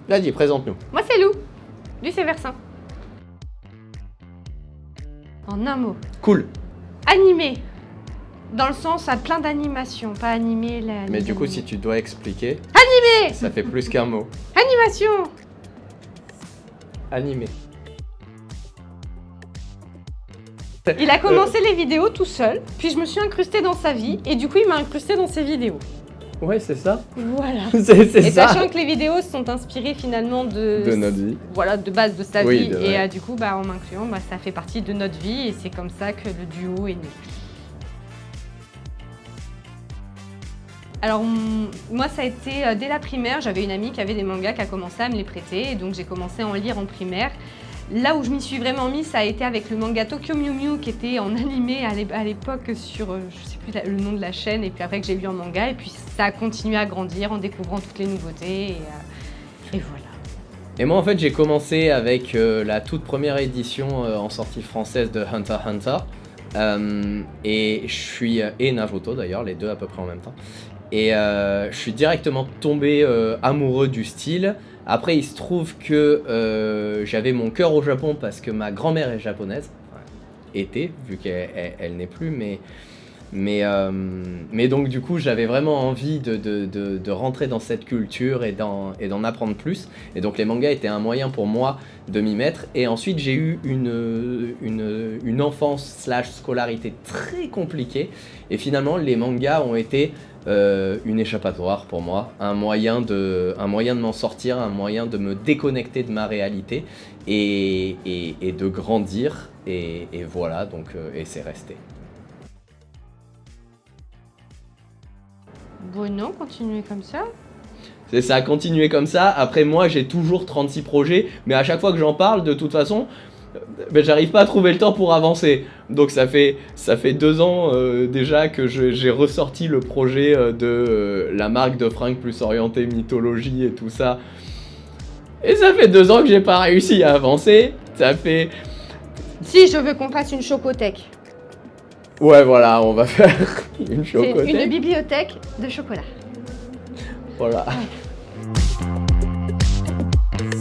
Vas-y, présente-nous. Moi, c'est Lou, du Séversin. En un mot. Cool. Animé. Dans le sens à plein d'animations, pas animé. Mais du coup, si tu dois expliquer, Animé. ça fait plus qu'un mot. Animation. Animé. Il a commencé les vidéos tout seul, puis je me suis incrustée dans sa vie, et du coup, il m'a incrustée dans ses vidéos. Ouais, c'est ça. Voilà. c'est Et ça. sachant que les vidéos sont inspirées finalement De notre vie. Voilà, de base de sa Oui, vie. de Et vrai. du coup, en m'incluant, ça fait partie de notre vie et c'est comme ça que le duo est né. Alors, moi, ça a été dès la primaire. J'avais une amie qui avait des mangas qui a commencé à me les prêter. Et donc, j'ai commencé à en lire en primaire. Là où je m'y suis vraiment mise, ça a été avec le manga Tokyo Mew Mew qui était en animé à l'époque sur, je sais plus le nom de la chaîne, et puis après que j'ai lu en manga, et puis ça a continué à grandir en découvrant toutes les nouveautés, et voilà. Et moi, en fait, j'ai commencé avec la toute première édition en sortie française de Hunter x Hunter. Et je suis... et Naruto d'ailleurs, les deux à peu près en même temps. Et je suis directement tombé amoureux du style. Après, il se trouve que j'avais mon cœur au Japon parce que ma grand-mère est japonaise. Enfin, était, vu qu'elle n'est plus, mais donc du coup, j'avais vraiment envie de rentrer dans cette culture et d'en apprendre plus. Et donc les mangas étaient un moyen pour moi de m'y mettre. Et ensuite, j'ai eu une enfance / scolarité très compliquée. Et finalement, les mangas ont été une échappatoire pour moi, un moyen de m'en sortir, un moyen de me déconnecter de ma réalité et de grandir. Et voilà, donc, et c'est resté. Bon, non, continuez comme ça. Ça a continué comme ça. Après, moi, j'ai toujours 36 projets, mais à chaque fois que j'en parle, de toute façon, j'arrive pas à trouver le temps pour avancer. Donc ça fait 2 ans déjà que j'ai ressorti le projet de la marque de fringues plus orientée mythologie et tout ça. Et ça fait 2 ans que j'ai pas réussi à avancer. Ça fait... Si, je veux qu'on fasse une chocothèque. Ouais, voilà, on va faire une chocothèque. C'est une bibliothèque de chocolat. Voilà. Ouais.